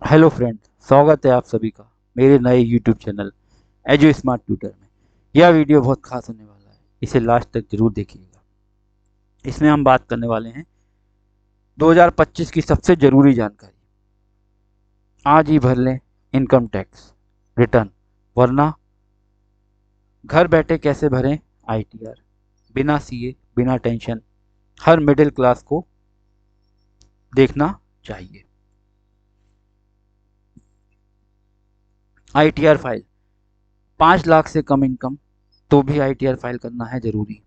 Hello friend, स्वागत है आप सभी का मेरे नए YouTube channel edu smart tutor में। यह वीडियो बहुत खास होने वाला है, इसे लास्ट तक जरूर देखिएगा। इसमें हम बात करने वाले हैं 2025 की सबसे ज़रूरी जानकारी। आज ही भर लें इनकम टैक्स रिटर्न, वरना घर बैठे कैसे भरें आईटीआर, बिना सीए बिना टेंशन। हर मिडिल क्लास को देखना चाहिए। आईटीआर फाइल 5 लाख से कम इनकम तो भी आईटीआर फाइल करना है जरूरी।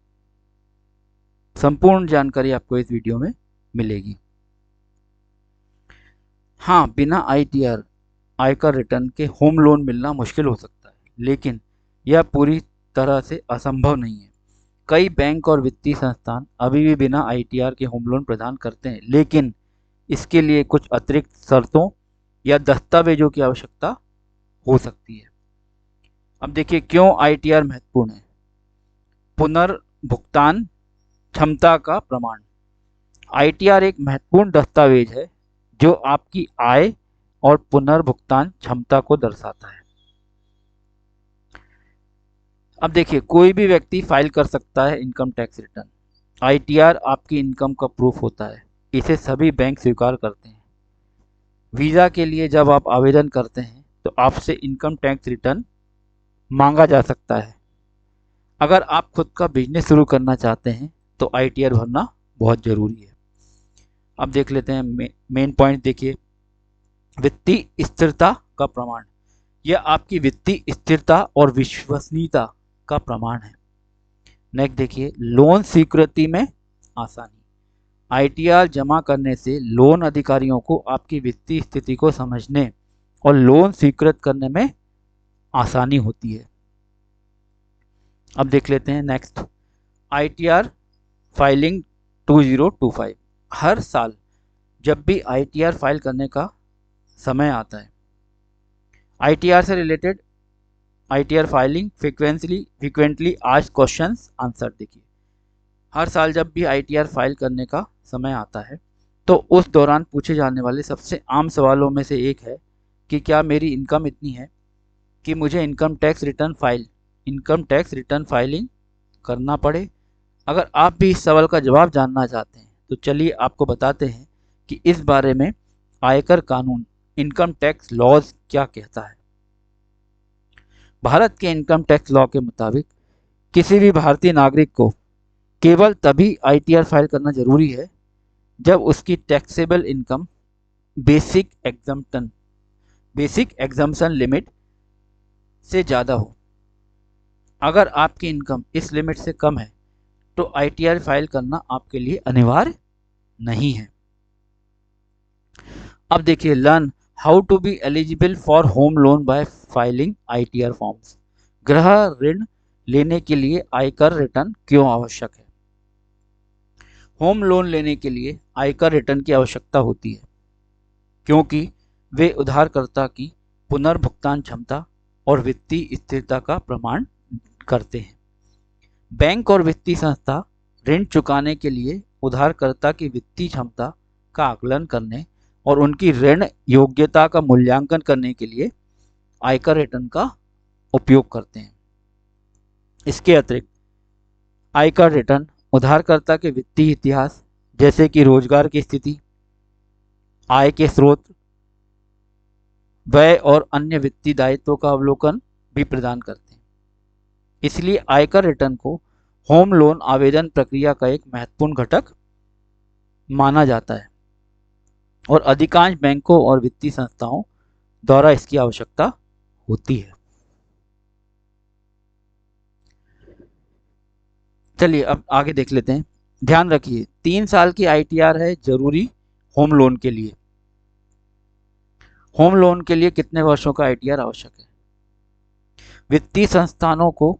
संपूर्ण जानकारी आपको इस वीडियो में मिलेगी। हाँ, बिना आईटीआर आयकर रिटर्न के होम लोन मिलना मुश्किल हो सकता है, लेकिन यह पूरी तरह से असंभव नहीं है। कई बैंक और वित्तीय संस्थान अभी भी बिना आईटीआर के होम लोन प्रदान करते हैं, लेकिन इसके लिए कुछ अतिरिक्त शर्तों या दस्तावेजों की आवश्यकता हो सकती है। अब देखिए क्यों आईटीआर महत्वपूर्ण है। पुनर्भुगतान क्षमता का प्रमाण। आईटीआर एक महत्वपूर्ण दस्तावेज है जो आपकी आय और पुनर्भुगतान क्षमता को दर्शाता है। अब देखिए कोई भी व्यक्ति फाइल कर सकता है इनकम टैक्स रिटर्न। आईटीआर आपकी इनकम का प्रूफ होता है, इसे सभी बैंक स्वीकार करते हैं। वीज़ा के लिए जब आप आवेदन करते हैं तो आपसे इनकम टैक्स रिटर्न मांगा जा सकता है। अगर आप खुद का बिजनेस शुरू करना चाहते हैं तो आईटीआर भरना बहुत ज़रूरी है। अब देख लेते हैं मेन पॉइंट। देखिए वित्तीय स्थिरता का प्रमाण। यह आपकी वित्तीय स्थिरता और विश्वसनीयता का प्रमाण है। नेक्स्ट देखिए लोन स्वीकृति में आसानी। आईटीआर जमा करने से लोन अधिकारियों को आपकी वित्तीय स्थिति को समझने और लोन स्वीकृत करने में आसानी होती है। अब देख लेते हैं नेक्स्ट आईटीआर फाइलिंग 2025। हर साल जब भी आईटीआर फाइल करने का समय आता है, आईटीआर से related ITR filing frequently asked questions answer. देखिए हर साल जब भी आईटीआर फाइल करने का समय आता है तो उस दौरान पूछे जाने वाले सबसे आम सवालों में से एक है कि क्या मेरी इनकम इतनी है कि मुझे इनकम टैक्स रिटर्न फाइलिंग करना पड़े। अगर आप भी इस सवाल का जवाब जानना चाहते हैं तो चलिए आपको बताते हैं कि इस बारे में आयकर कानून इनकम टैक्स लॉज क्या कहता है। भारत के इनकम टैक्स लॉ के मुताबिक किसी भी भारतीय नागरिक को केवल तभी आईटीआर फाइल करना जरूरी है जब उसकी taxable income basic exemption limit से ज़्यादा हो। अगर आपकी इनकम इस लिमिट से कम है तो आईटीआर फाइल करना आपके लिए अनिवार्य नहीं है। अब देखिए learn how to be eligible for home loan by filing ITR forms. गृह ऋण लेने के लिए आयकर रिटर्न क्यों आवश्यक है। होम लोन लेने के लिए आयकर रिटर्न की आवश्यकता होती है क्योंकि वे उधारकर्ता की पुनर्भुगतान क्षमता और वित्तीय स्थिरता का प्रमाण करते हैं। बैंक और वित्तीय संस्था ऋण चुकाने के लिए उधारकर्ता की वित्तीय क्षमता का आकलन करने और उनकी ऋण योग्यता का मूल्यांकन करने के लिए आयकर रिटर्न का उपयोग करते हैं। इसके अतिरिक्त आयकर रिटर्न उधारकर्ता के वित्तीय इतिहास जैसे कि रोजगार की स्थिति, आय के स्रोत, व्यय और अन्य वित्तीय दायित्वों का अवलोकन भी प्रदान करते हैं। इसलिए आयकर रिटर्न को होम लोन आवेदन प्रक्रिया का एक महत्वपूर्ण घटक माना जाता है और अधिकांश बैंकों और वित्तीय संस्थाओं द्वारा इसकी आवश्यकता होती है। चलिए अब आगे देख लेते हैं। ध्यान रखिए 3 साल की आईटीआर है जरूरी होम लोन के लिए। होम लोन के लिए कितने वर्षों का आईटीआर आवश्यक है। वित्तीय संस्थानों को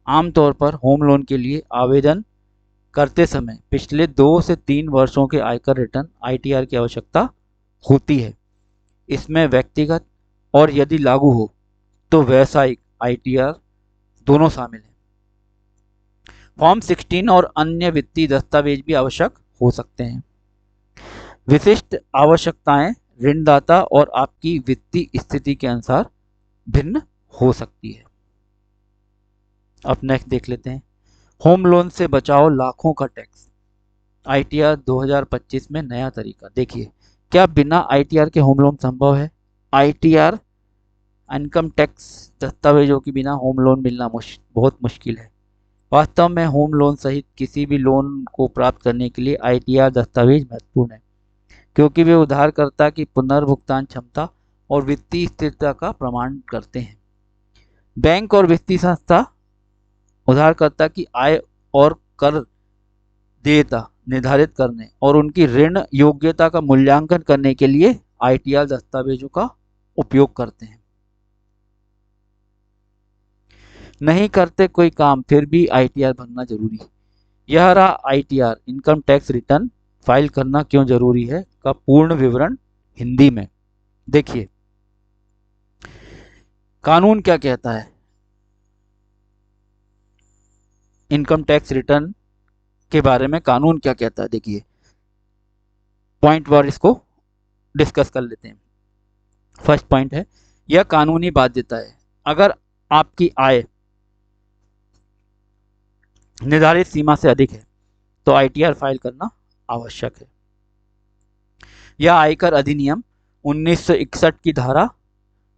आमतौर पर होम लोन के लिए आवेदन करते समय पिछले 2 से 3 वर्षों के आयकर रिटर्न आईटीआर की आवश्यकता होती है। इसमें व्यक्तिगत और यदि लागू हो तो व्यावसायिक आईटीआर दोनों शामिल हैं। फॉर्म 16 और अन्य वित्तीय दस्तावेज भी आवश्यक हो सकते हैं। विशिष्ट आवश्यकताएं ऋणदाता और आपकी वित्तीय स्थिति के अनुसार भिन्न हो सकती है। अब नेक्स्ट देख लेते हैं, होम लोन से बचाओ लाखों का टैक्स। आईटीआर 2025 में नया तरीका। देखिए, क्या बिना आईटीआर के होम लोन संभव है? आईटीआर इनकम टैक्स दस्तावेजों के बिना होम लोन मिलना बहुत मुश्किल है। वास्तव में होम लोन सहित किसी भी लोन को प्राप्त करने के लिए आईटीआर दस्तावेज महत्वपूर्ण है, क्योंकि वे उधारकर्ता की पुनर्भुगतान क्षमता और वित्तीय स्थिरता का प्रमाण करते हैं। बैंक और वित्तीय संस्था उधारकर्ता की आय और कर देयता निर्धारित करने और उनकी ऋण योग्यता का मूल्यांकन करने के लिए आईटीआर दस्तावेजों का उपयोग करते हैं। नहीं करते कोई काम फिर भी आईटीआर भरना जरूरी है। यह रहा ITR income tax return file करना क्यों जरूरी है का पूर्ण विवरण हिंदी में। देखिए, कानून क्या कहता है इनकम टैक्स रिटर्न के बारे में, कानून क्या कहता है। देखिए, पॉइंट वार इसको डिस्कस कर लेते हैं। फर्स्ट पॉइंट है, यह कानूनी बाध्यता है। अगर आपकी आय निर्धारित सीमा से अधिक है तो आईटीआर फाइल करना आवश्यक है। यह आयकर अधिनियम 1961 की धारा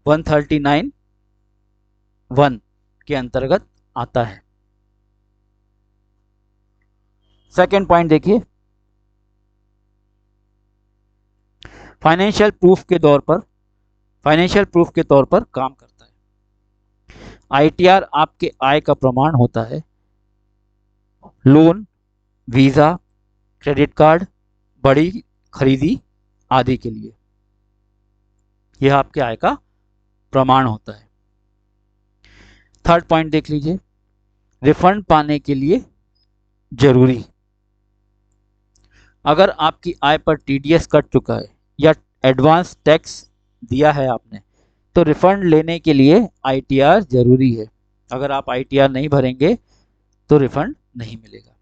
139(1) के अंतर्गत आता है। सेकेंड पॉइंट देखिए, फाइनेंशियल प्रूफ के तौर पर काम करता है। आईटीआर आपके आय का प्रमाण होता है लोन, वीजा, क्रेडिट कार्ड, बड़ी खरीदी आदि के लिए। यह आपके आय का प्रमाण होता है। थर्ड पॉइंट देख लीजिए, रिफंड पाने के लिए जरूरी। अगर आपकी आय पर टीडीएस कट चुका है या एडवांस टैक्स दिया है आपने, तो रिफंड लेने के लिए आईटीआर जरूरी है। अगर आप आईटीआर नहीं भरेंगे तो रिफंड नहीं मिलेगा।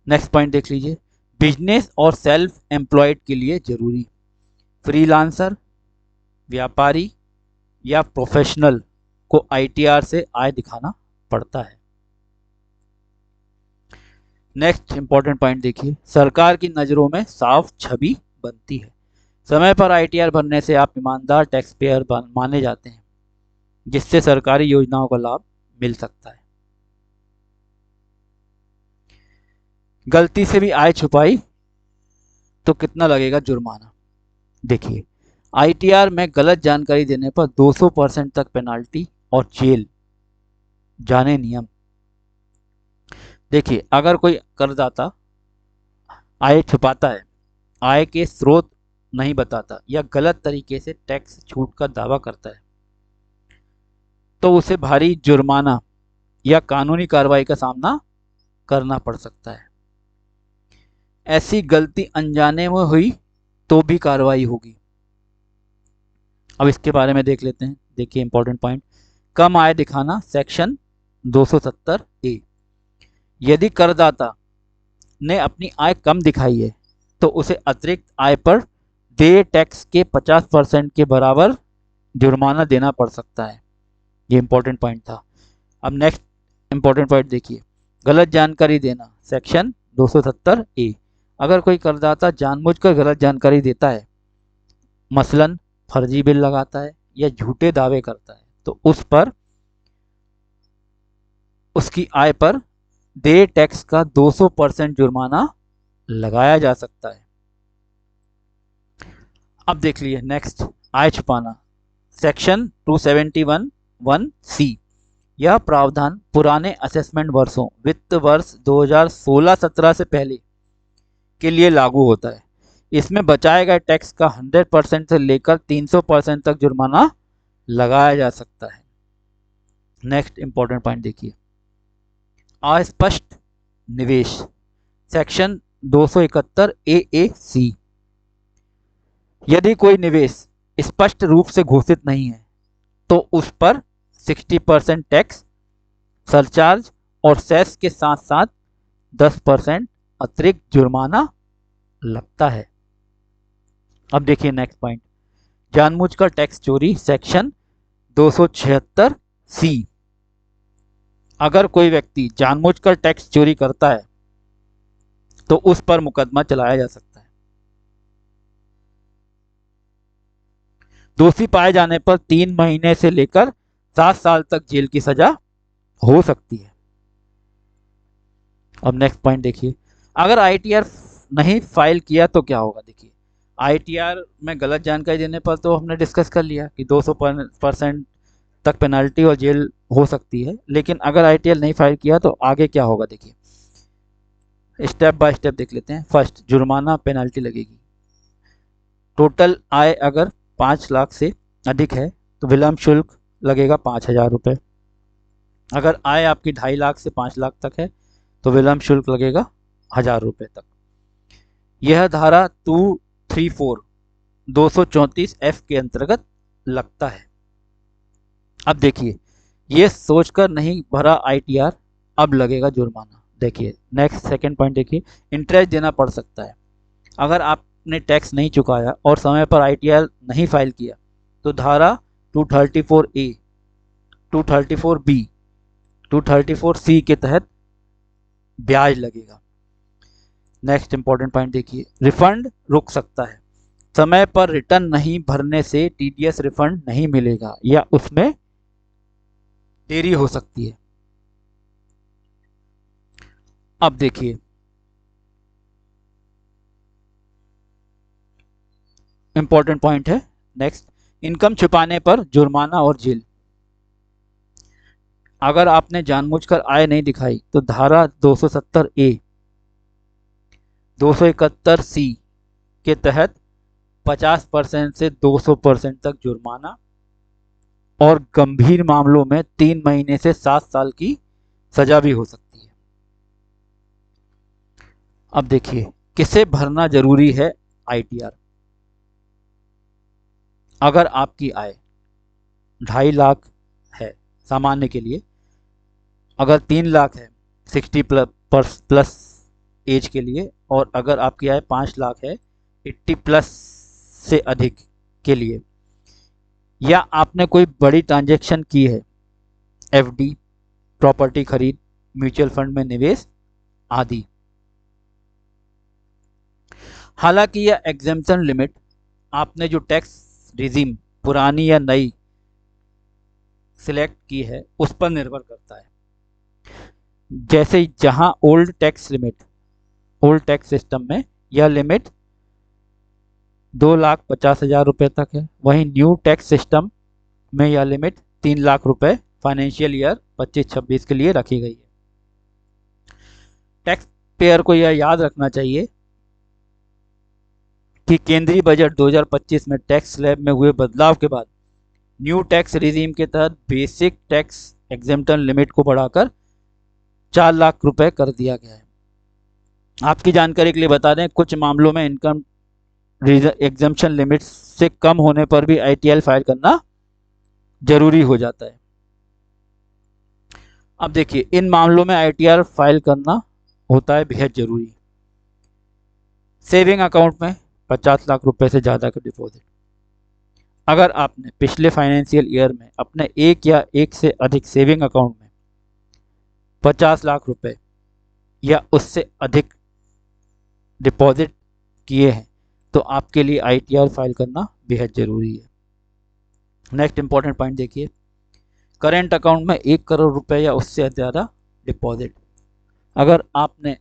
नेक्स्ट पॉइंट देख लीजिए, बिजनेस और सेल्फ एम्प्लॉयड के लिए जरूरी। फ्रीलांसर, व्यापारी या प्रोफेशनल को आईटीआर से आय दिखाना पड़ता है। नेक्स्ट इंपॉर्टेंट पॉइंट देखिए, सरकार की नज़रों में साफ छवि बनती है। समय पर आईटीआर भरने से आप ईमानदार टैक्स पेयर माने जाते हैं, जिससे सरकारी योजनाओं का लाभ मिल सकता है। गलती से भी आय छुपाई तो कितना लगेगा जुर्माना। देखिए, आईटीआर में गलत जानकारी देने पर 200% तक पेनाल्टी और जेल जाने नियम। देखिए, अगर कोई करदाता आय छुपाता है, आय के स्रोत नहीं बताता या गलत तरीके से टैक्स छूट का दावा करता है, तो उसे भारी जुर्माना या कानूनी कार्रवाई का सामना करना पड़ सकता है। ऐसी गलती अनजाने में हुई तो भी कार्रवाई होगी। अब इसके बारे में देख लेते हैं। देखिए, इंपॉर्टेंट पॉइंट, कम आय दिखाना, सेक्शन 270(a). यदि करदाता ने अपनी आय कम दिखाई है तो उसे अतिरिक्त आय पर देय टैक्स के 50% के बराबर जुर्माना देना पड़ सकता है। ये इंपॉर्टेंट पॉइंट था। अब नेक्स्ट इंपॉर्टेंट पॉइंट देखिए, गलत जानकारी देना, सेक्शन 270(a). अगर कोई करदाता जानबूझकर गलत जानकारी देता है, मसलन फर्जी बिल लगाता है या झूठे दावे करता है, तो उस पर उसकी आय पर देय टैक्स का 200% जुर्माना लगाया जा सकता है। अब देख लिए नेक्स्ट, आय छुपाना, सेक्शन 271(1)(c). यह प्रावधान पुराने असेसमेंट वर्षों, वित्त वर्ष 2016-17 से पहले के लिए लागू होता है। इसमें बचाए गए टैक्स का 100% से लेकर 300% तक जुर्माना लगाया जा सकता है। नेक्स्ट इंपॉर्टेंट पॉइंट देखिए, अस्पष्ट निवेश, सेक्शन 271(a)(c). यदि कोई निवेश स्पष्ट रूप से घोषित नहीं है तो उस पर 60% टैक्स, सरचार्ज और सेस के साथ साथ 10% अतिरिक्त जुर्माना लगता है। अब देखिए नेक्स्ट पॉइंट, जानबूझकर टैक्स चोरी, सेक्शन 276 सी। अगर कोई व्यक्ति जानबूझकर टैक्स चोरी करता है तो उस पर मुकदमा चलाया जा सकता है। दोषी पाए जाने पर 3 महीने से लेकर 7 साल तक जेल की सजा हो सकती है। अब नेक्स्ट पॉइंट देखिए, अगर आईटीआर नहीं फाइल किया तो क्या होगा। देखिए आईटीआर में गलत जानकारी देने पर तो हमने डिस्कस कर लिया कि 200% तक पेनल्टी और जेल हो सकती है, लेकिन अगर आईटीआर नहीं फाइल किया तो आगे क्या होगा। देखिए स्टेप बाय स्टेप देख लेते हैं। फर्स्ट, जुर्माना पेनल्टी लगेगी। टोटल आय अगर 5 लाख से अधिक है तो विलम्ब शुल्क लगेगा 5,000 रुपये। अगर आय आपकी 2.5 लाख से 5 लाख तक है तो विलम्ब शुल्क लगेगा 1,000 रुपये तक। यह धारा 234 एफ के अंतर्गत लगता है। अब देखिए, ये सोचकर नहीं भरा आईटीआर, अब लगेगा जुर्माना। देखिए नेक्स्ट सेकंड पॉइंट देखिए, इंटरेस्ट देना पड़ सकता है। अगर आपने टैक्स नहीं चुकाया और समय पर आईटीआर नहीं फाइल किया तो धारा 234A, 234B, 234C के तहत ब्याज लगेगा। नेक्स्ट इंपॉर्टेंट पॉइंट देखिए, रिफंड रुक सकता है। समय पर रिटर्न नहीं भरने से टीडीएस रिफंड नहीं मिलेगा या उसमें देरी हो सकती है। अब देखिए इंपॉर्टेंट पॉइंट है नेक्स्ट, इनकम छिपाने पर जुर्माना और जेल। अगर आपने जानबूझकर आय नहीं दिखाई तो धारा 270A, 271C के तहत 50% से 200% तक जुर्माना और गंभीर मामलों में 3 महीने से 7 साल की सजा भी हो सकती है। अब देखिए किसे भरना जरूरी है आईटीआर। अगर आपकी आय 2.5 लाख है सामान्य के लिए, अगर 3 लाख है 60 प्लस एज के लिए, और अगर आपकी आय 5 लाख है 80 प्लस से अधिक के लिए, या आपने कोई बड़ी ट्रांजैक्शन की है, एफडी, प्रॉपर्टी खरीद, म्यूचुअल फंड में निवेश आदि। हालांकि यह एग्जेम्पशन लिमिट आपने जो टैक्स रिजीम पुरानी या नई सिलेक्ट की है उस पर निर्भर करता है। जैसे जहां ओल्ड टैक्स सिस्टम में यह लिमिट 2,50,000 रुपये तक है, वहीं न्यू टैक्स सिस्टम में यह लिमिट 3 लाख रुपए फाइनेंशियल ईयर 25-26 के लिए रखी गई है। टैक्स पेयर को यह याद रखना चाहिए कि केंद्रीय बजट 2025 में टैक्स स्लैब में हुए बदलाव के बाद न्यू टैक्स रिजीम के तहत बेसिक टैक्स एग्जेम्पशन लिमिट को बढ़ाकर 4 लाख रुपए कर दिया गया है। आपकी जानकारी के लिए बता दें, कुछ मामलों में इनकम एग्जेम्पशन लिमिट से कम होने पर भी आईटीआर फाइल करना जरूरी हो जाता है। अब देखिए इन मामलों में आईटीआर फाइल करना होता है बेहद जरूरी। सेविंग अकाउंट में 50 लाख रुपए से ज़्यादा का डिपॉजिट। अगर आपने पिछले फाइनेंशियल ईयर में अपने एक या एक से अधिक सेविंग अकाउंट में 50 लाख रुपए या उससे अधिक डिपॉजिट किए हैं तो आपके लिए आईटीआर फाइल करना बेहद ज़रूरी है। नेक्स्ट इंपॉर्टेंट पॉइंट देखिए, करेंट अकाउंट में 1 करोड़ रुपए या उससे ज़्यादा डिपॉजिट। अगर आपने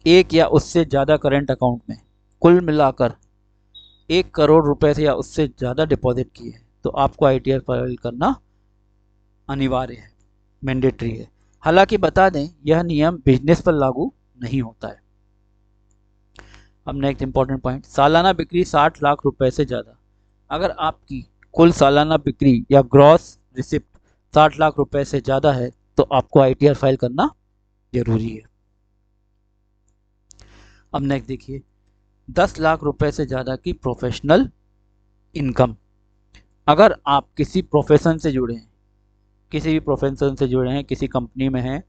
एक या उससे ज़्यादा करेंट अकाउंट में कुल मिलाकर 1 करोड़ रुपए से या उससे ज़्यादा डिपॉजिट किए हैं तो आपको आईटीआर फाइल करना अनिवार्य है, मैंडेटरी है। हालांकि बता दें यह नियम बिजनेस पर लागू नहीं होता है। अब नेक्स्ट इंपॉर्टेंट पॉइंट, सालाना बिक्री 60 लाख रुपए से ज़्यादा। अगर आपकी कुल सालाना बिक्री या ग्रॉस रिसिप्ट 60 लाख रुपए से ज़्यादा है तो आपको आईटीआर फाइल करना जरूरी है। अब नेक्स्ट देखिए, 10 लाख रुपए से ज़्यादा की प्रोफेशनल इनकम। अगर आप किसी प्रोफेशन से जुड़े हैं, किसी कंपनी में हैं,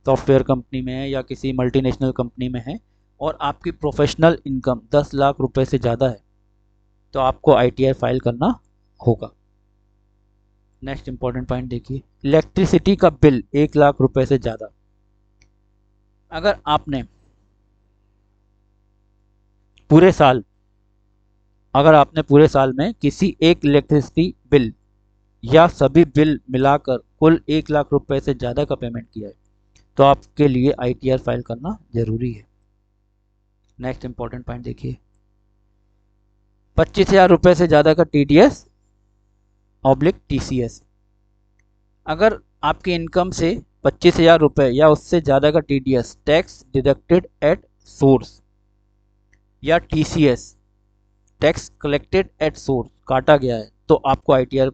सॉफ्टवेयर कंपनी में है या किसी मल्टीनेशनल कंपनी में है, और आपकी प्रोफेशनल इनकम 10 लाख रुपए से ज़्यादा है तो आपको ITR फाइल करना होगा। नेक्स्ट इंपॉर्टेंट पॉइंट देखिए, इलेक्ट्रिसिटी का बिल 1 लाख रुपए से ज़्यादा। अगर आपने पूरे साल में किसी एक इलेक्ट्रिसिटी बिल या सभी बिल मिलाकर कुल 1 लाख रुपए से ज़्यादा का पेमेंट किया है तो आपके लिए ITR फाइल करना जरूरी है। नेक्स्ट इंपॉर्टेंट पॉइंट देखिए, 25,000 रुपए से ज़्यादा का TDS/TCS। अगर आपकी इनकम से 25,000 रुपए या उससे ज़्यादा का TDS tax deducted at source या TCS tax collected at source काटा गया है तो आपको ITR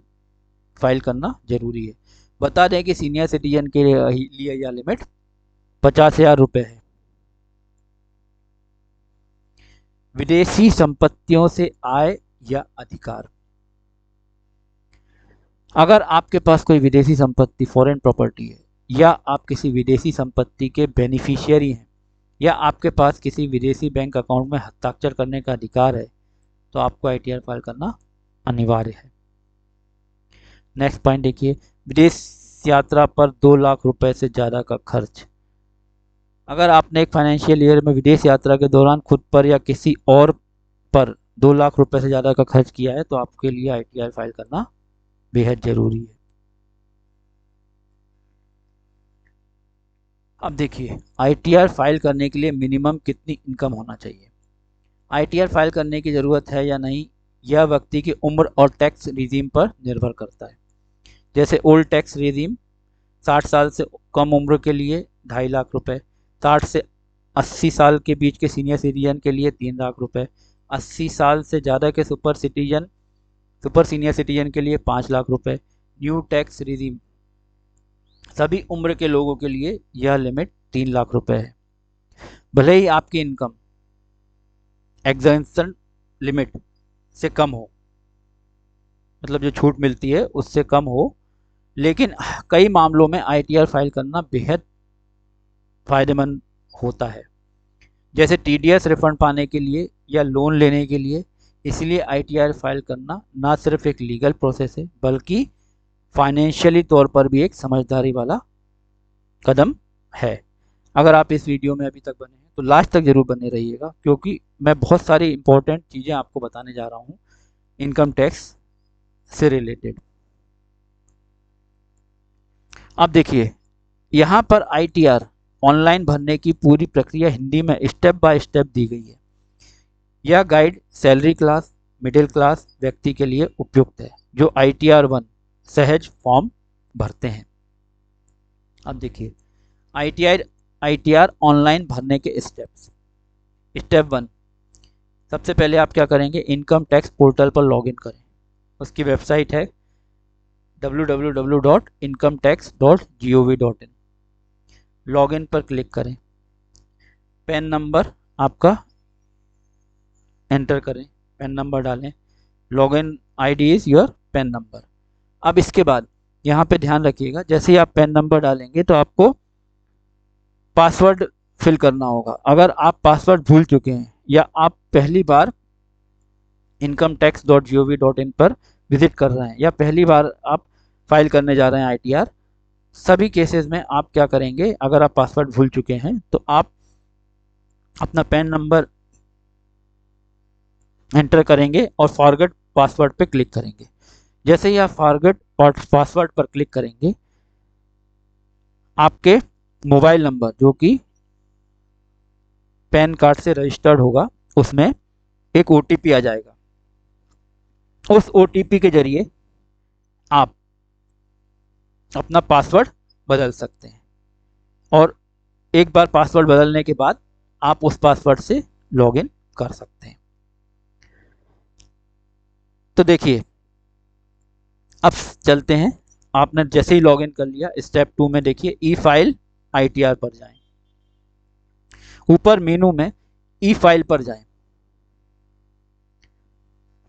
फाइल करना जरूरी है। बता दें कि सीनियर सिटीजन के लिए यह लिमिट 50,000 रुपए है। विदेशी संपत्तियों से आय या अधिकार। अगर आपके पास कोई विदेशी संपत्ति फॉरेन प्रॉपर्टी है या आप किसी विदेशी संपत्ति के बेनिफिशियरी हैं या आपके पास किसी विदेशी बैंक अकाउंट में हस्ताक्षर करने का अधिकार है तो आपको ITR फाइल करना अनिवार्य है। नेक्स्ट पॉइंट देखिए, विदेश यात्रा पर 2 लाख रुपए से ज़्यादा का खर्च। अगर आपने एक फाइनेंशियल ईयर में विदेश यात्रा के दौरान खुद पर या किसी और पर 2 लाख रुपए से ज़्यादा का खर्च किया है तो आपके लिए ITR फाइल करना बेहद जरूरी है। अब देखिए, ITR फाइल करने के लिए मिनिमम कितनी इनकम होना चाहिए। ITR फाइल करने की ज़रूरत है या नहीं यह व्यक्ति की उम्र और टैक्स रिजीम पर निर्भर करता है। जैसे ओल्ड टैक्स रिजीम 60 साल से कम उम्र के लिए 2.5 लाख रुपए, 60 से 80 साल के बीच के सीनियर सिटीजन के लिए 3 लाख रुपए, 80 साल से ज़्यादा के सुपर सीनियर सिटीजन के लिए 5 लाख रुपए। न्यू टैक्स रिजीम सभी उम्र के लोगों के लिए यह लिमिट 3 लाख रुपए है। भले ही आपकी इनकम एग्जेम्पशन लिमिट से कम हो, मतलब जो छूट मिलती है उससे कम हो, लेकिन कई मामलों में ITR फाइल करना बेहद फायदेमंद होता है, जैसे TDS रिफंड पाने के लिए या लोन लेने के लिए। इसलिए ITR फाइल करना ना सिर्फ एक लीगल प्रोसेस है बल्कि फाइनेंशियली तौर पर भी एक समझदारी वाला कदम है। अगर आप इस वीडियो में अभी तक बने हैं तो लास्ट तक जरूर बने रहिएगा, क्योंकि मैं बहुत सारी इंपॉर्टेंट चीज़ें आपको बताने जा रहा हूँ इनकम टैक्स से रिलेटेड। अब देखिए, यहाँ पर ITR ऑनलाइन भरने की पूरी प्रक्रिया हिंदी में स्टेप बाय स्टेप दी गई है। यह guide salary class, middle class व्यक्ति के लिए उपयुक्त है जो ITR 1 सहज फॉर्म भरते हैं। अब देखिए, ITR ऑनलाइन भरने के स्टेप्स। स्टेप 1, सबसे पहले आप क्या करेंगे, इनकम टैक्स पोर्टल पर लॉगिन करें। उसकी वेबसाइट है www.incometax.gov.in। लॉगिन पर क्लिक करें, पैन नंबर आपका एंटर करें, पैन नंबर डालें, login ID is your pan number. अब इसके बाद यहाँ पे ध्यान रखिएगा, जैसे ही आप पैन नंबर डालेंगे तो आपको पासवर्ड फिल करना होगा। अगर आप पासवर्ड भूल चुके हैं या आप पहली बार incometax.gov.in पर विजिट कर रहे हैं या पहली बार आप फाइल करने जा रहे हैं ITR, सभी केसेस में आप क्या करेंगे, अगर आप पासवर्ड भूल चुके हैं तो आप अपना पैन नंबर एंटर करेंगे और फॉरगेट पासवर्ड पे क्लिक करेंगे। जैसे ही आप फॉरगेट पासवर्ड पर क्लिक करेंगे, आपके मोबाइल नंबर जो कि पैन कार्ड से रजिस्टर्ड होगा उसमें एक OTP आ जाएगा। उस OTP के जरिए आप अपना पासवर्ड बदल सकते हैं और एक बार पासवर्ड बदलने के बाद आप उस पासवर्ड से लॉगिन कर सकते हैं। तो देखिए, अब चलते हैं, आपने जैसे ही लॉगिन कर लिया, स्टेप 2 में देखिए ई फाइल ITR पर जाएं। ऊपर मेनू में ई फाइल पर जाएं,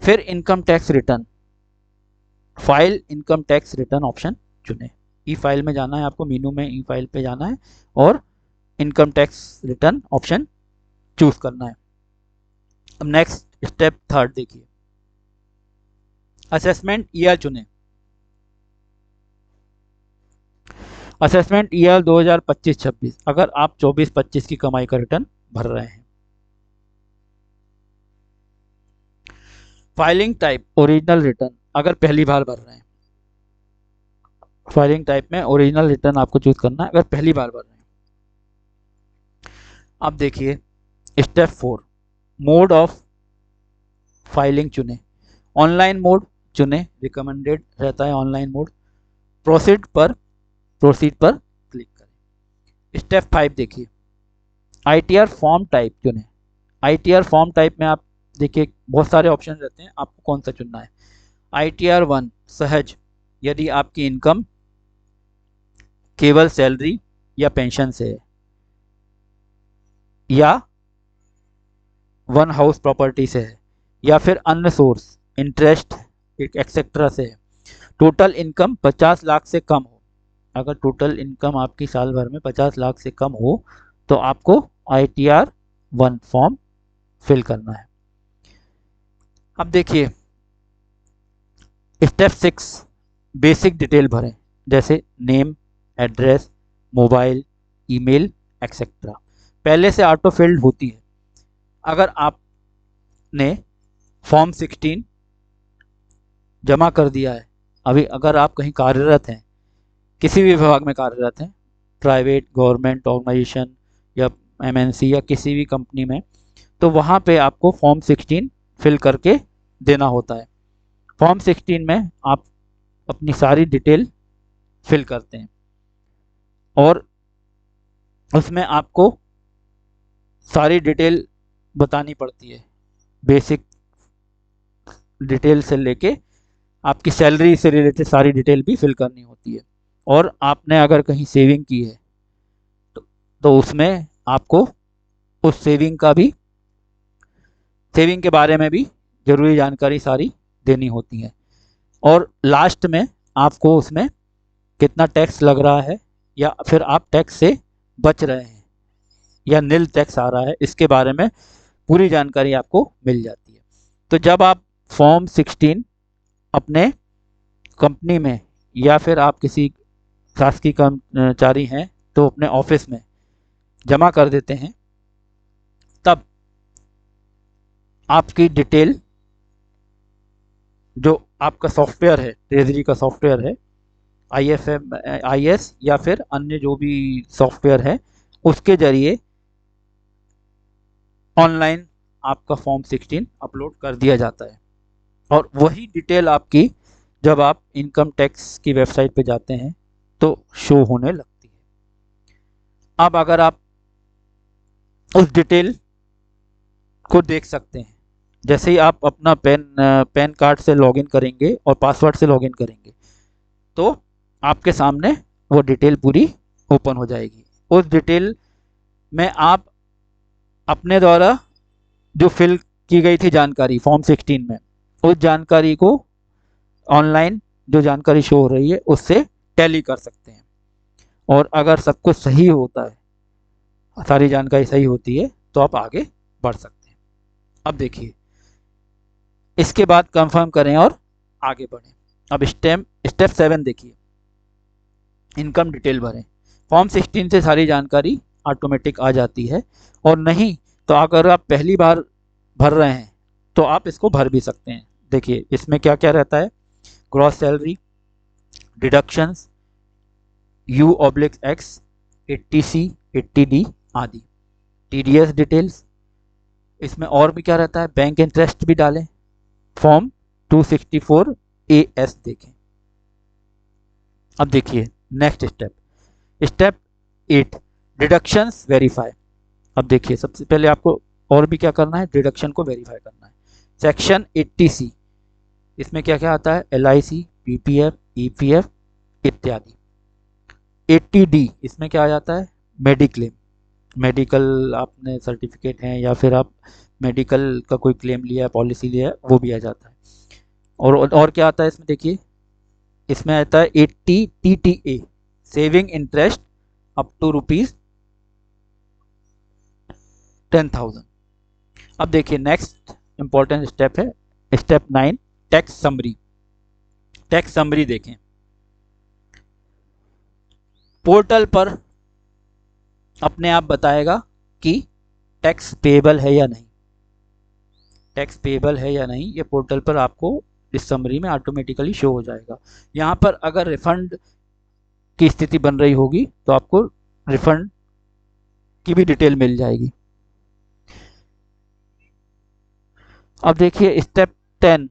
फिर income tax return, file income tax return option चुनें। ई फाइल में जाना है आपको, मेनू में ई फाइल पे जाना है और income tax return option choose करना है। अब नेक्स्ट स्टेप थर्ड देखिए, असेसमेंट ईयर चुने। असेसमेंट ईयर 2025-26, अगर आप 24-25 की कमाई का रिटर्न भर रहे हैं। फाइलिंग टाइप ओरिजिनल रिटर्न, अगर पहली बार भर रहे हैं। फाइलिंग टाइप में ओरिजिनल रिटर्न आपको चूज करना है अगर पहली बार भर रहे हैं। अब देखिए स्टेप 4, मोड ऑफ फाइलिंग चुने। ऑनलाइन मोड चुने, रिकमेंडेड रहता है ऑनलाइन मोड। प्रोसीड पर क्लिक करें। स्टेप 5 देखिए, आईटीआर फॉर्म टाइप चुने। आईटीआर फॉर्म टाइप में आप देखिए बहुत सारे ऑप्शन रहते हैं, आपको कौन सा चुनना है। आईटीआर 1 सहज, यदि आपकी इनकम केवल सैलरी या पेंशन से है, या वन हाउस प्रॉपर्टी से है, या फिर अन्य सोर्स इंटरेस्ट एक्सेट्रा से है। टोटल इनकम 50 लाख से कम हो, अगर टोटल इनकम आपकी साल भर में 50 लाख से कम हो तो आपको आईटीआर 1 फॉर्म फिल करना है। अब देखिए स्टेप 6, बेसिक डिटेल भरें, जैसे name, address, mobile, email etcetera. पहले से ऑटो फिल्ड होती है। अगर आपने फॉर्म 16 जमा कर दिया है, अभी अगर आप कहीं कार्यरत हैं, किसी भी विभाग में कार्यरत हैं, प्राइवेट गवर्नमेंट ऑर्गेनाइजेशन या एमएनसी या किसी भी कंपनी में, तो वहाँ पे आपको फॉर्म 16 फिल करके देना होता है। फॉर्म 16 में आप अपनी सारी डिटेल फिल करते हैं और उसमें आपको सारी डिटेल बतानी पड़ती है, बेसिक डिटेल से लेके आपकी सैलरी से रिलेटेड सारी डिटेल भी फिल करनी होती है। और आपने अगर कहीं सेविंग की है तो उसमें आपको उस सेविंग के बारे में भी ज़रूरी जानकारी सारी देनी होती है। और लास्ट में आपको उसमें कितना टैक्स लग रहा है या फिर आप टैक्स से बच रहे हैं या नील टैक्स आ रहा है, इसके बारे में पूरी जानकारी आपको मिल जाती है। तो जब आप फॉर्म 16 अपने कंपनी में या फिर आप किसी शासकीय कर्मचारी हैं तो अपने ऑफिस में जमा कर देते हैं, तब आपकी डिटेल जो आपका सॉफ्टवेयर है, ट्रेजरी का सॉफ्टवेयर है, IS या फिर अन्य जो भी सॉफ्टवेयर है, उसके जरिए ऑनलाइन आपका फॉर्म 16 अपलोड कर दिया जाता है। और वही डिटेल आपकी जब आप इनकम टैक्स की वेबसाइट पे जाते हैं तो शो होने लगती है। अब अगर आप उस डिटेल को देख सकते हैं, जैसे ही आप अपना पैन कार्ड से लॉगिन करेंगे और पासवर्ड से लॉगिन करेंगे तो आपके सामने वो डिटेल पूरी ओपन हो जाएगी। उस डिटेल में आप अपने द्वारा जो फिल की गई थी जानकारी फॉर्म 16 में, उस जानकारी को ऑनलाइन जो जानकारी शो हो रही है उससे टैली कर सकते हैं। और अगर सब कुछ सही होता है, सारी जानकारी सही होती है, तो आप आगे बढ़ सकते हैं। अब देखिए इसके बाद कंफर्म करें और आगे बढ़ें। अब स्टेप 7 देखिए, इनकम डिटेल भरें। फॉर्म 16 से सारी जानकारी ऑटोमेटिक आ जाती है, और नहीं तो अगर आप पहली बार भर रहे हैं तो आप इसको भर भी सकते हैं। देखिए इसमें क्या क्या रहता है, gross salary, deductions, U/X, 80C, 80D आदि, TDS डिटेल्स। इसमें और भी क्या रहता है, बैंक इंटरेस्ट भी डालें, फॉर्म 264 AS देखें। अब देखिए नेक्स्ट स्टेप 8, डिडक्शंस वेरीफाई। अब देखिए सबसे पहले आपको और भी क्या करना है, डिडक्शन को वेरीफाई करना है। सेक्शन 80C, इसमें क्या क्या आता है, LIC, PPF, EPF इत्यादि। 80D इसमें क्या आ जाता है, मेडिक्लेम, मेडिकल आपने सर्टिफिकेट हैं या फिर आप मेडिकल का कोई क्लेम लिया है, पॉलिसी लिया है, वो भी आ जाता है। और क्या आता है इसमें, देखिए इसमें आता है 80 TTA, saving interest up to ₹10,000। अब देखिए नेक्स्ट इंपॉर्टेंट स्टेप है step 9, tax summary. Tax summary देखें, पोर्टल पर अपने आप बताएगा कि टैक्स पेएबल है या नहीं। टैक्स पेएबल है या नहीं ये पोर्टल पर आपको इस समरी में ऑटोमेटिकली शो हो जाएगा। यहाँ पर अगर रिफंड की स्थिति बन रही होगी तो आपको रिफंड की भी डिटेल मिल जाएगी। अब देखिए स्टेप 10,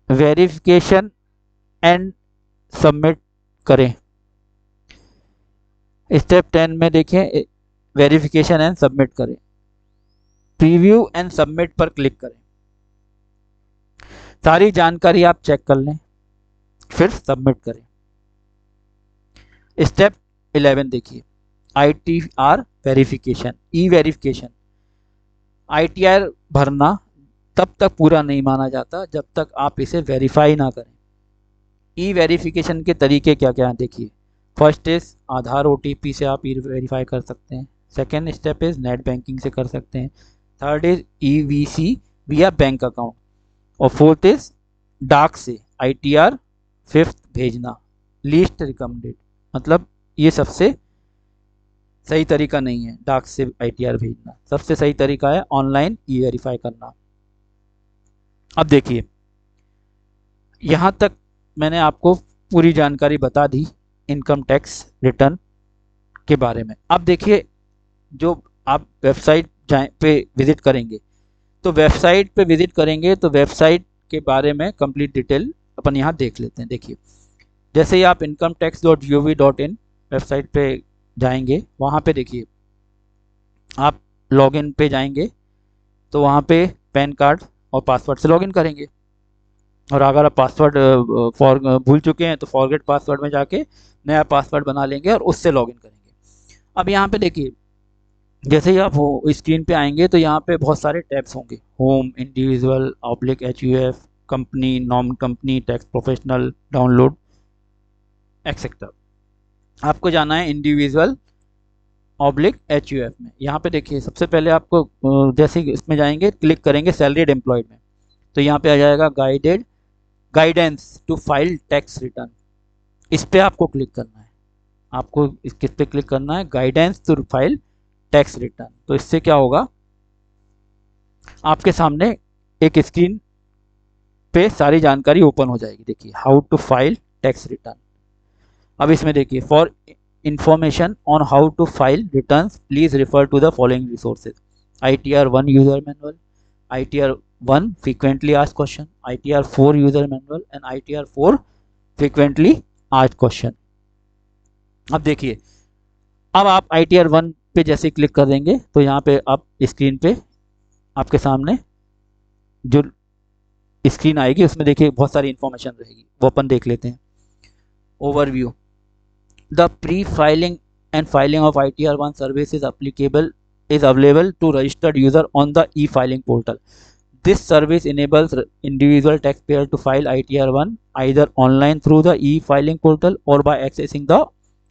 वेरिफिकेशन एंड सबमिट करें। स्टेप 10 में देखें वेरिफिकेशन एंड सबमिट करें। प्रीव्यू एंड सबमिट पर क्लिक करें, सारी जानकारी आप चेक कर लें, फिर सबमिट करें। स्टेप 11 देखिए, ITR वेरिफिकेशन, ई वेरिफिकेशन। ITR भरना तब तक पूरा नहीं माना जाता जब तक आप इसे वेरीफाई ना करें। ई वेरिफिकेशन के तरीके क्या क्या हैं देखिए। फर्स्ट इज आधार OTP से आप ई वेरीफाई कर सकते हैं। Second step is net banking से कर सकते हैं। थर्ड इज EVC विया बैंक अकाउंट। और फोर्थ इज डाक से ITR। फिफ्थ भेजना, लीस्ट रिकमेंडेड, मतलब ये सबसे सही तरीका नहीं है डाक से ITR भेजना। सबसे सही तरीका है ऑनलाइन ई वेरीफाई करना। अब देखिए यहाँ तक मैंने आपको पूरी जानकारी बता दी इनकम टैक्स रिटर्न के बारे में। अब देखिए जो आप वेबसाइट पे विजिट करेंगे तो वेबसाइट के बारे में कंप्लीट डिटेल अपन यहाँ देख लेते हैं। देखिए जैसे ही आप incometax.gov.in वेबसाइट पे जाएंगे, वहाँ पे देखिए आप लॉगिन पे जाएंगे तो वहाँ पे पैन कार्ड और पासवर्ड से लॉगिन करेंगे। और अगर आप पासवर्ड भूल चुके हैं तो फॉरगेट पासवर्ड में जाके नया पासवर्ड बना लेंगे और उससे लॉगिन करेंगे। अब यहाँ पे देखिए जैसे ही आप स्क्रीन पे आएंगे तो यहाँ पे बहुत सारे टैब्स होंगे, home, individual, HUF, company, non company, tax professional, download, etcetera. आपको जाना है इंडिविजुअल HUF में। यहाँ पे देखिए सबसे पहले आपको जैसे इसमें जाएंगे क्लिक करेंगे सैलरीड एम्प्लॉयड में तो यहाँ पे आ जाएगा guidance to file tax return. इस पे आपको क्लिक करना है। आपको किस पे क्लिक करना है? Guidance to file tax return. तो इससे क्या होगा, आपके सामने एक स्क्रीन पे सारी जानकारी ओपन हो जाएगी। देखिए how to file tax return. अब इसमें देखिए for information on how to file returns please refer to the following resources: ITR 1 user manual, ITR 1 frequently asked question, ITR 4 user manual and ITR 4 frequently asked question। अब देखिए अब आप ITR 1 पे जैसे click कर देंगे तो यहाँ पे आप स्क्रीन पे आपके सामने जो स्क्रीन आएगी उसमें देखिए बहुत सारी इंफॉर्मेशन रहेगी, वो अपन देख लेते हैं। Overview, the pre filing and filing of ITR 1 service is available to registered user on the e-filing portal. This service enables individual taxpayer to file ITR 1 either online through the e-filing portal or by accessing the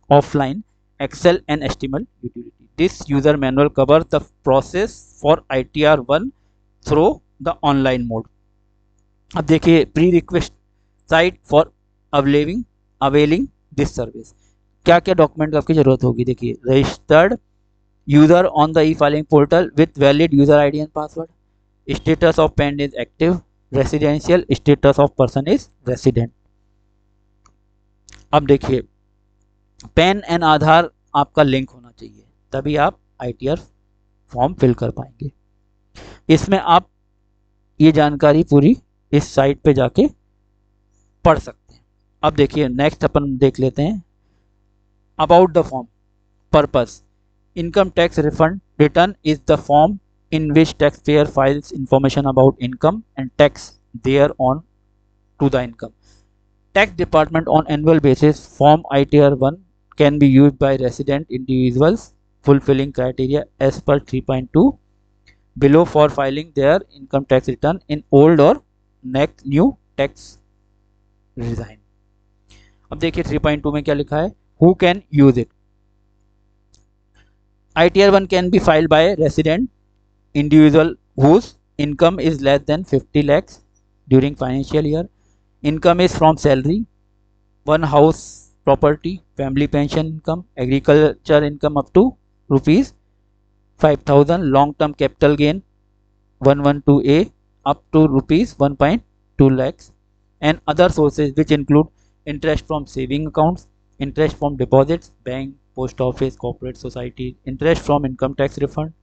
offline Excel and HTML utility. This user manual covers the process for ITR 1 through the online mode. अब देखिए prerequisite for availing this service. क्या क्या document आपकी जरूरत होगी? देखिए registered user on the e filing portal with valid user ID and password, status of PAN is active, residential status of person is resident. अब देखिए pan and आधार आपका link होना चाहिए तभी आप ITR फॉर्म फिल कर पाएंगे। इसमें आप ये जानकारी पूरी इस साइट पे जाके पढ़ सकते हैं। अब देखिए नेक्स्ट अपन देख लेते हैं about the form. Purpose, income tax refund return is the form in which taxpayer files information about income and tax thereon to the income. Tax department on annual basis form ITR 1 can be used by resident individuals fulfilling criteria as per 3.2 below for filing their income tax return in old or next new tax regime. अब देखिए 3.2 में क्या लिखा है, who can use it? ITR 1 can be filed by resident individual whose income is less than 50 lakhs during financial year. Income is from salary, one house property, family pension income, agriculture income up to rupees 5,000, long term capital gain 112A up to rupees 1.2 lakhs, and other sources which include interest from saving accounts, interest from deposits, bank, post office, corporate society, interest from income tax refund,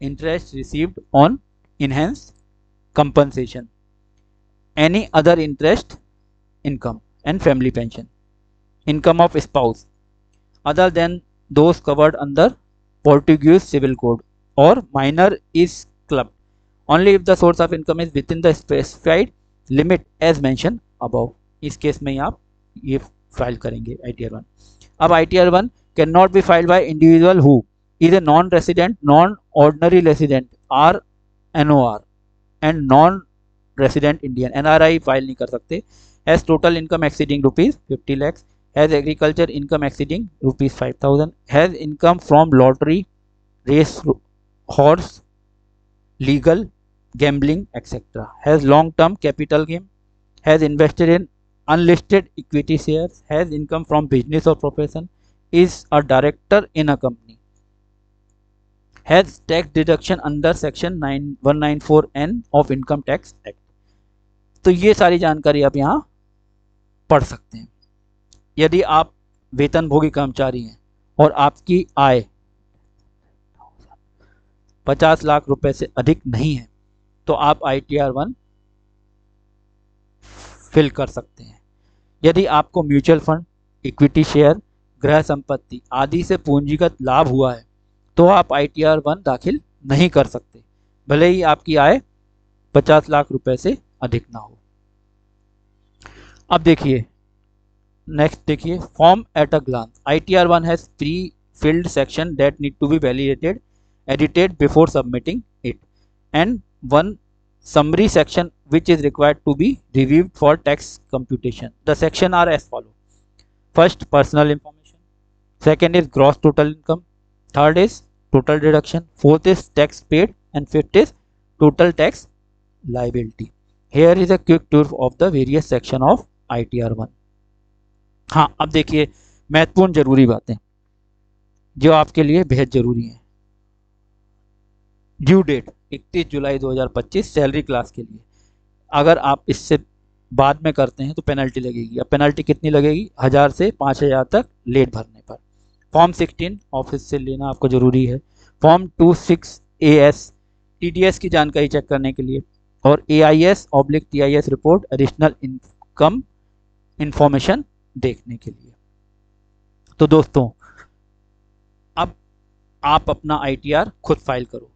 interest received on enhanced compensation, any other interest income, and family pension. Income of spouse other than those covered under Portuguese Civil Code or minor is clubbed only if the source of income is within the specified limit as mentioned above. इस case में आप ये file करेंगे ITR 1. अब ITR 1 can not be filed by individual who is a non resident, non ordinary resident or NOR and non resident Indian NRI file नहीं कर सकते. Has total income exceeding rupees 50 lakhs, has agriculture income exceeding rupees 5,000, has income from lottery, race horse, legal, gambling, etc., has long term capital gain, has invested in unlisted equity shares, has income from business or profession, is a director in a company, has tax deduction under section 194N of income tax act. तो ये सारी जानकारी आप यहाँ पढ़ सकते हैं. यदि आप वेतनभोगी कर्मचारी हैं और आपकी आय 50 लाख रुपए से अधिक नहीं है तो आप ITR 1 फिल कर सकते हैं. यदि आपको म्यूचुअल फंड, इक्विटी शेयर, गृह संपत्ति आदि से पूंजीगत लाभ हुआ है तो आप ITR 1 दाखिल नहीं कर सकते, भले ही आपकी आय 50 लाख रुपए से अधिक ना हो. अब देखिए नेक्स्ट, देखिए form at a glance. ITR 1 has pre-filled section that need to be validated, edited before submitting it, and one summary section which is required to be reviewed for tax computation. The section are as follow. First, personal information. Second is gross total income. Third is total deduction. Fourth is tax paid, and fifth is total tax liability. Here is a quick tour of the various section of ITR 1. हाँ, अब देखिए महत्वपूर्ण जरूरी बातें जो आपके लिए बेहद जरूरी हैं. ड्यू डेट 31 जुलाई 2025 सैलरी क्लास के लिए. अगर आप इससे बाद में करते हैं तो पेनल्टी लगेगी. अब पेनल्टी कितनी लगेगी? 1000 से 5000 तक लेट भरने पर. फॉर्म 16 ऑफिस से लेना आपको जरूरी है. फॉर्म 26AS TDS की जानकारी चेक करने के लिए, और AIS/TIS report additional income information देखने के लिए. तो दोस्तों अब आप अपना ITR खुद फाइल करो.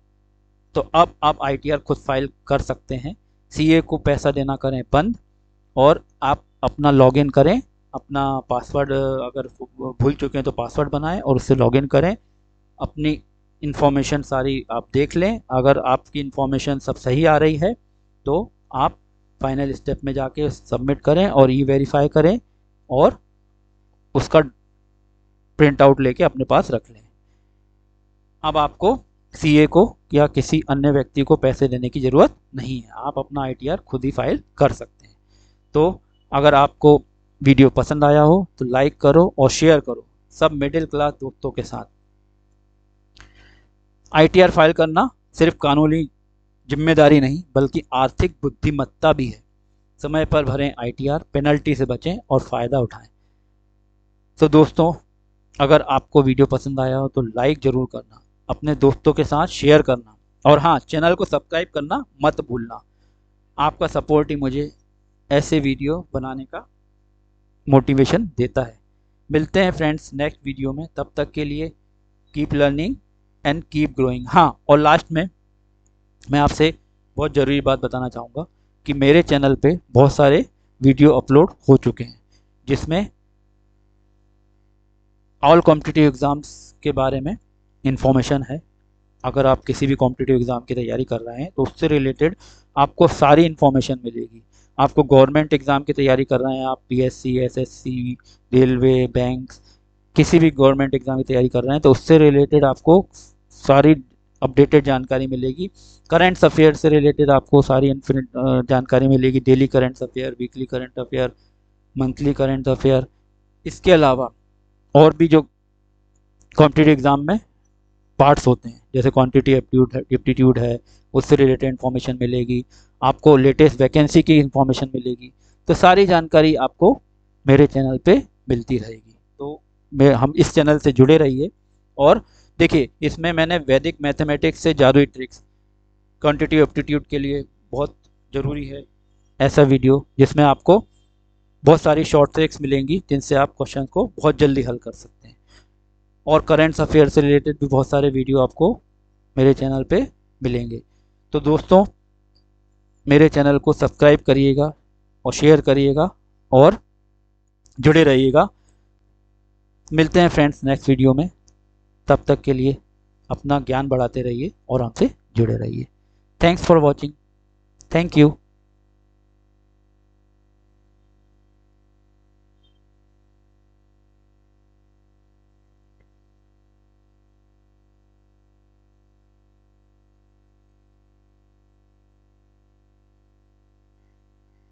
तो अब आप ITR खुद फाइल कर सकते हैं. CA को पैसा देना करें बंद, और आप अपना लॉगिन करें. अपना पासवर्ड अगर भूल चुके हैं तो पासवर्ड बनाएं और उससे लॉगिन करें. अपनी इंफॉर्मेशन सारी आप देख लें. अगर आपकी इंफॉर्मेशन सब सही आ रही है तो आप फाइनल स्टेप में जाके सबमिट करें और E-वेरीफाई करें और उसका प्रिंट आउट लेके अपने पास रख लें. अब आपको CA को या किसी अन्य व्यक्ति को पैसे देने की ज़रूरत नहीं है. आप अपना ITR खुद ही फाइल कर सकते हैं. तो अगर आपको वीडियो पसंद आया हो तो लाइक करो और शेयर करो सब मिडिल क्लास दोस्तों के साथ. ITR फाइल करना सिर्फ कानूनी जिम्मेदारी नहीं बल्कि आर्थिक बुद्धिमत्ता भी है. समय पर भरें ITR, पेनल्टी से बचें और फ़ायदा उठाएं. तो दोस्तों अगर आपको वीडियो पसंद आया हो तो लाइक ज़रूर करना, अपने दोस्तों के साथ शेयर करना, और हाँ, चैनल को सब्सक्राइब करना मत भूलना. आपका सपोर्ट ही मुझे ऐसे वीडियो बनाने का मोटिवेशन देता है. मिलते हैं फ्रेंड्स नेक्स्ट वीडियो में. तब तक के लिए keep learning and keep growing. हाँ, और लास्ट में मैं आपसे बहुत ज़रूरी बात बताना चाहूँगा कि मेरे चैनल पे बहुत सारे वीडियो अपलोड हो चुके हैं जिसमें ऑल कॉम्पिटिटिव एग्ज़ाम्स के बारे में इंफॉर्मेशन है. अगर आप किसी भी कॉम्पिटिटिव एग्ज़ाम की तैयारी कर रहे हैं तो उससे रिलेटेड आपको सारी इन्फॉर्मेशन मिलेगी. आपको गवर्नमेंट एग्ज़ाम की तैयारी कर रहे हैं, आप PSC, SSC, रेलवे, बैंक, किसी भी गवर्नमेंट एग्ज़ाम की तैयारी कर रहे हैं तो उससे रिलेटेड आपको सारी अपडेटेड जानकारी मिलेगी। करंट अफेयर से रिलेटेड आपको सारी इन्फिनिट जानकारी मिलेगी, daily current affair, weekly current affair, monthly current affair. इसके अलावा और भी जो कॉम्पिटिटिव एग्ज़ाम में पार्ट्स होते हैं, जैसे क्वांटिटी एप्टीट्यूड है, उससे रिलेटेड इन्फॉर्मेशन मिलेगी, आपको लेटेस्ट वैकेंसी की इन्फॉर्मेशन मिलेगी। तो सारी जानकारी आपको मेरे चैनल पे मिलती रहेगी। तो हम इस चैनल से जुड़े रहिए। और देखिए, इसमें मैंने वैदिक मैथमेटिक्स से जादुई ट्रिक्स, क्वांटिटी एप्टीट्यूड के लिए बहुत ज़रूरी है ऐसा वीडियो, जिसमें आपको बहुत सारी शॉर्ट ट्रिक्स मिलेंगी जिनसे आप क्वेश्चन को बहुत जल्दी हल कर सकते हैं। और करेंट्स अफेयर से रिलेटेड भी बहुत सारे वीडियो आपको मेरे चैनल पे मिलेंगे। तो दोस्तों, मेरे चैनल को सब्सक्राइब करिएगा और शेयर करिएगा और जुड़े रहिएगा। मिलते हैं फ्रेंड्स नेक्स्ट वीडियो में। तब तक के लिए अपना ज्ञान बढ़ाते रहिए और हमसे जुड़े रहिए। Thanks for watching. Thank you.